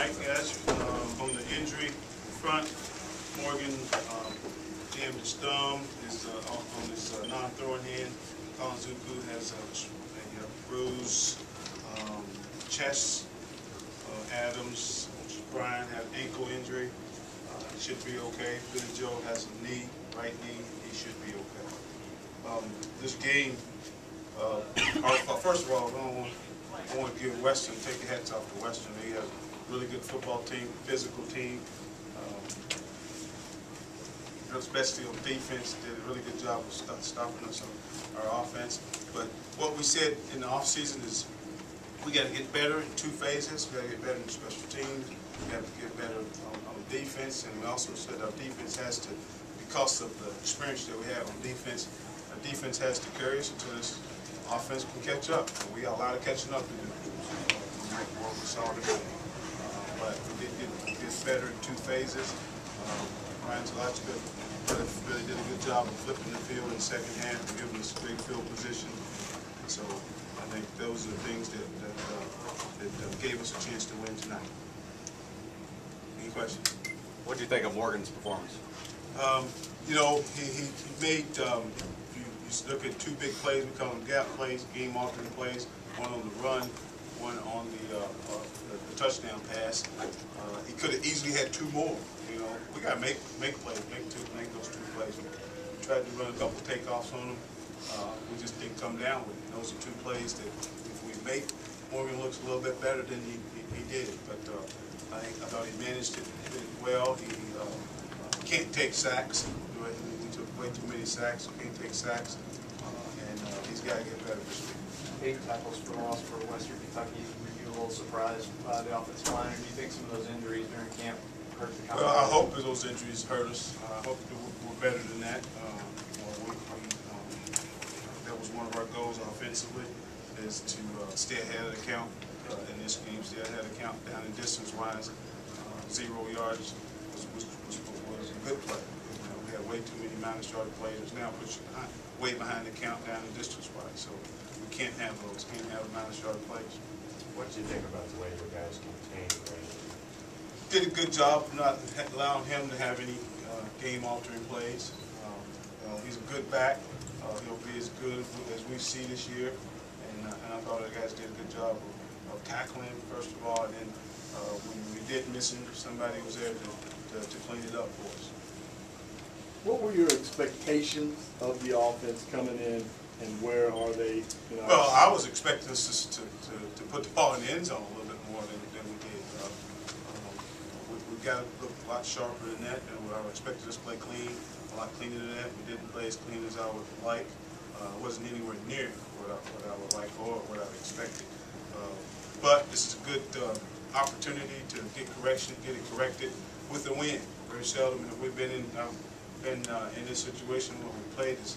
tonight, guys. On the injury front, Morgan jammed his thumb on his non-throwing hand. Colin Zuku has a bruise. Chest. Adams, Brian had an ankle injury. Should be okay. Billy Joe has a knee, right knee. He should be okay. This game, first of all, I want to give Western, take your hats off to Western. They have a really good football team, physical team. Especially on defense, did a really good job of stopping us on our offense. But what we said in the offseason is we got to get better in two phases. We got to get better in special teams. We got to get better on defense, and we also said our defense has to, because of the experience that we have on defense, our defense has to carry us until this offense can catch up. And we got a lot of catching up to do. What we saw today, but we did get better in two phases. Ryan Zalachka really did a good job of flipping the field in the second half and giving us great field position. So I think those are the things that gave us a chance to win tonight. Any questions? What do you think of Morgan's performance? You know, he made, you look at two big plays, we call them gap plays, game-altering plays, one on the run, one on the touchdown pass. He could have easily had two more. You know, we got to make plays, make those two plays. We tried to run a couple takeoffs on them. We just didn't come down with it. Those are two plays that if we make, Morgan looks a little bit better than he did. But I thought he managed it well. He can't take sacks. He took way too many sacks. He can't take sacks, and he's got to get better this week. 8 tackles for loss for Western Kentucky. Were you a little surprised by the offensive line? Or do you think some of those injuries during camp hurt the company? Well, I hope that those injuries hurt us. I hope that we're better than that. That was one of our goals offensively, is to stay ahead of the count in this game, stay ahead of the count down in distance-wise. 0 yards was a good play. You know, we had way too many minus-yard plays. Now pushing way behind the count down in distance-wise. So we can't have those. Can't have minus-yard plays. What did you think about the way the guys contained Brandon? Did a good job of not allowing him to have any game-altering plays. He's a good back. He'll be as good as we see this year, and I thought the guys did a good job of tackling him, first of all, and then when we did miss him, somebody was there to clean it up for us. What were your expectations of the offense coming in, and where are they? You know? Well, I was expecting us to put the ball in the end zone a little bit more than we did. We got to look a lot sharper than that, and I expected us to play clean. A lot cleaner than that. We didn't play as clean as I would like. Wasn't anywhere near what I would like or what I expected. But this is a good opportunity to get it corrected with a win. Very seldom have we been in this situation where we played as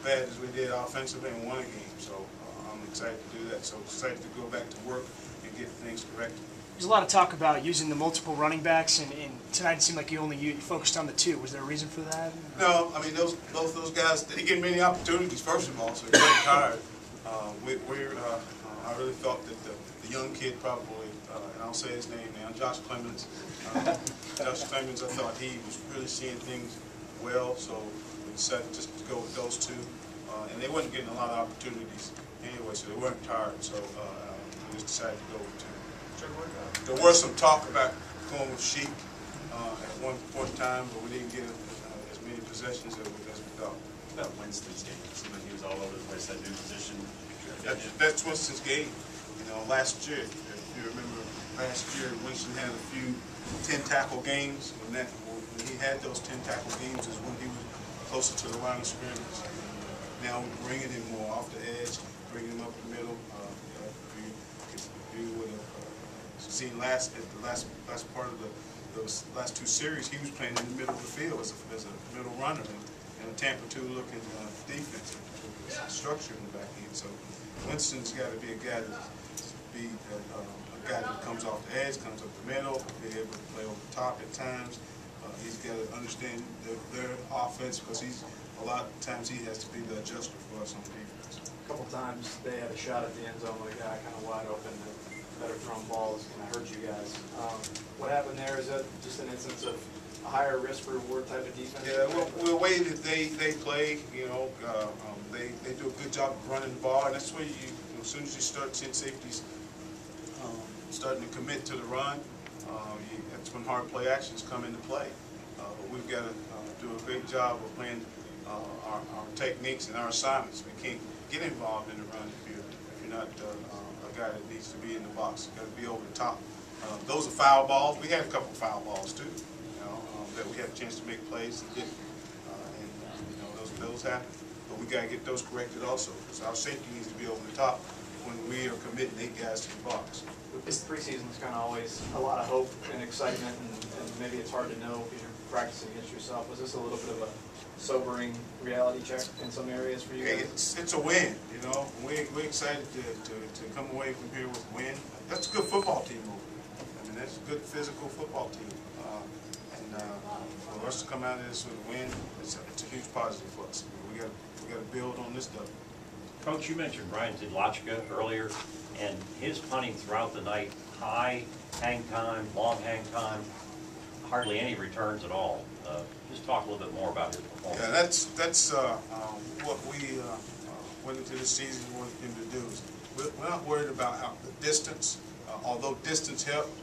bad as we did offensively and won a game. So I'm excited to do that. So excited to go back to work and get things corrected. There's a lot of talk about using the multiple running backs, and tonight it seemed like you focused on the 2. Was there a reason for that? No, I mean both those guys didn't get many opportunities. First of all, so they're getting tired. I really thought that the young kid probably, and I'll say his name now, Josh Clemens. Josh Clemens, I thought he was really seeing things well, so we decided just to go with those 2, and they wasn't getting a lot of opportunities anyway, so they weren't tired. So we just decided to go with 2. There was some talk about going with Sheik at one point in time, but we didn't get as many possessions as we thought. About Winston's game, it seemed like he was all over the place, that new position. That's Winston's game. You know, last year, if you remember, last year Winston had a few 10-tackle games. When he had those 10-tackle games is when he was closer to the line of scrimmage. Now we're bringing him more off the edge, bringing him up the middle. You would have seen at the last part of those last 2 series, he was playing in the middle of the field as a middle runner and a Tampa 2 looking defense, structure in the back end. So Winston's got to be a guy that comes off the edge, comes up the middle, be able to play over the top at times. He's got to understand their offense because a lot of times he has to be the adjuster for us on defense. A couple times they had a shot at the end zone with a guy kind of wide open. better thrown ball is going to hurt you guys. What happened there? Is that just an instance of a higher risk reward type of defense? Yeah, well, the way that they play, you know, they do a good job of running the ball, and that's where you as soon as you start seeing safeties starting to commit to the run, that's when hard play actions come into play. But we've got to do a great job of playing our techniques and our assignments. We can't get involved in the run if you're not a guy that needs to be in the box. You've got to be over the top. Those are foul balls. We had a couple of foul balls too, you know, that we had a chance to make plays and didn't. You know, those happen. But we got to get those corrected also, because our safety needs to be over the top when we are committing 8 guys to the box. This preseason is kind of always a lot of hope and excitement, and maybe it's hard to know because you're practicing against yourself. Was this a little bit of a sobering reality check in some areas for you guys? It's a win, you know. We're excited to come away from here with a win. That's a good football team move. I mean, that's a good physical football team. For us to come out of this with a win, it's a huge positive for us. We got to build on this stuff. Coach, you mentioned Brian Zidlachka earlier, and his punting throughout the night, high hang time, long hang time, hardly any returns at all. Just talk a little bit more about his performance. Yeah, that's what we went into this season wanted him to do. We're not worried about the distance, although distance helped.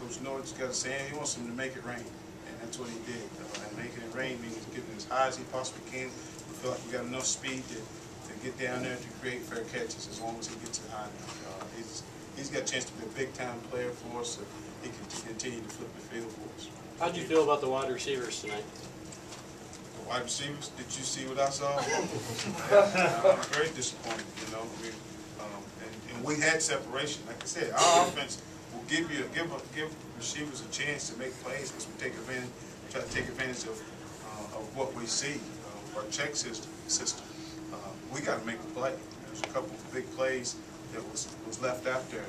Coach Norton's got a saying, he wants him to make it rain, and that's what he did. And making it rain means getting as high as he possibly can. We feel like we got enough speed to get down there to create fair catches as long as he gets it high enough. He's got a chance to be a big-time player for us, so he can continue to flip the field for us. How did you feel about the wide receivers tonight? The wide receivers, did you see what I saw? I'm very disappointed, you know. And we had separation. Like I said, our offense will give receivers a chance to make plays because we try to take advantage of what we see, our check system. We got to make a play. There's a couple of big plays that was left out there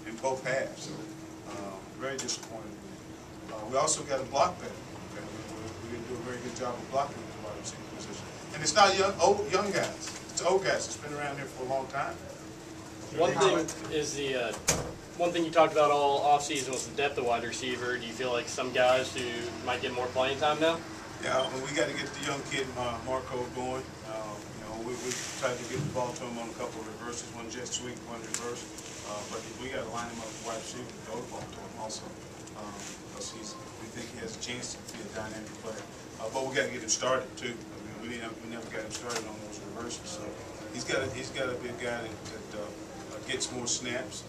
in both halves. So, very disappointed. We also got to block better. Okay? We didn't do a very good job of blocking the wide receiver position. And it's not young guys. It's old guys that's been around here for a long time. One thing is one thing you talked about all offseason was the depth of wide receiver. Do you feel like some guys who might get more playing time now? Yeah, well, we got to get the young kid Marco going. We tried to get the ball to him on a couple of reverses, one jet sweep, one reverse. But we got to line him up with wide receiver and throw the ball to him also. Because we think he has a chance to be a dynamic player. But we got to get him started too. I mean, we never got him started on those reverses. So he's got to be a guy that gets more snaps.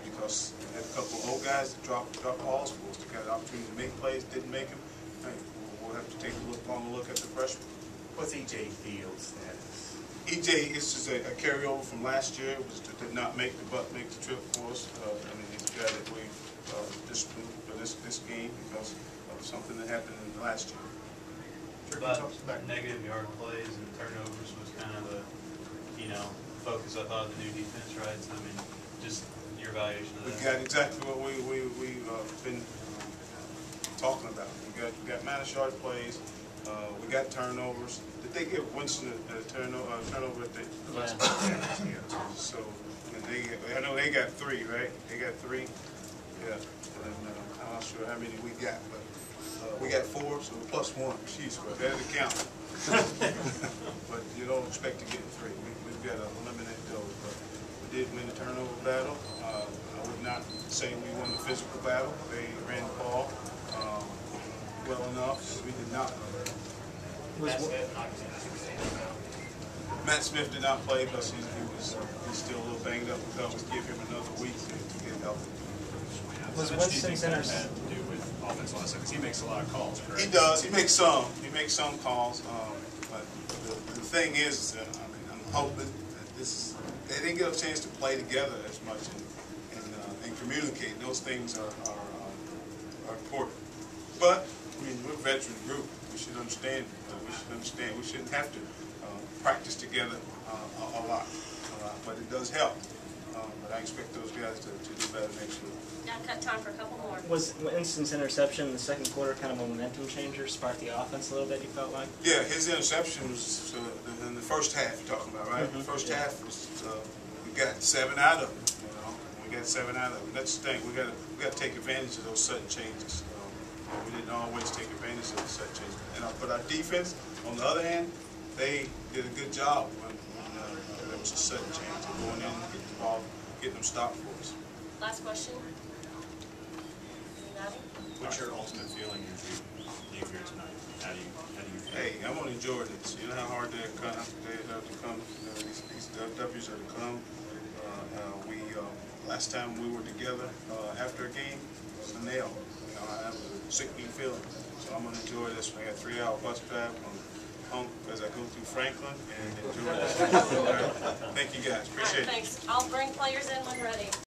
Because we had a couple of old guys that dropped balls for us. They got an opportunity to make plays, didn't make them. Hey, we'll have to take a longer look at the freshman. What's E.J. Fields' status? E.J. is just a carryover from last year. Did not make the trip for us. I mean, he's a guy that we disciplined for this game because of something that happened in the last year. But negative yard plays and turnovers was kind of the, focus, I thought, of the new defense, right? So, I mean, just your evaluation of that. We got exactly what we've been talking about. We got minus yard plays. We got turnovers. Did they give Winston a turnover at the last game? So, I know they got 3, right? They got 3. Yeah. And I'm not sure how many we got, but we got 4, so plus 1. Jeez, but that'll count. But you don't expect to get 3. We've got to eliminate those. But we did win the turnover battle. I would not say we won the physical battle. They ran the ball well enough. We did not. Matt Smith did not play because he's still a little banged up. We thought we'd give him another week to get healthy. Was Winston Center's had to do with offense last because he makes a lot of calls, correct? He does. He makes some. He makes some calls. But the thing is, I'm hoping that they didn't get a chance to play together as much and communicate. Those things are important. But I mean, we're a veteran group. We should understand. We shouldn't have to practice together a lot. But it does help. But I expect those guys to do better next week. Now cut time for a couple more. Was Winston's interception in the second quarter kind of a momentum changer, sparked the offense a little bit, you felt like? Yeah, his interception was in the first half you're talking about, right? Mm-hmm. The first half was, we got 7 out of them, got 7 out of them. That's the thing. We got to take advantage of those sudden changes. We didn't always take advantage of the sudden changes. But our defense, on the other hand, they did a good job when there was a sudden change, going in, getting the ball, getting them stopped for us. Last question. Anybody? What's your ultimate feeling as you leave here tonight? How do you feel? Hey, I'm gonna enjoy this. You know how hard they have to come. These W's are to come. Last time we were together after a game, it was a nail. You know, I have a sickening feeling. So I'm gonna enjoy this. I got a 3-hour bus drive from home as I go through Franklin and enjoy this. Thank you guys. Appreciate it. Thanks. I'll bring players in when ready.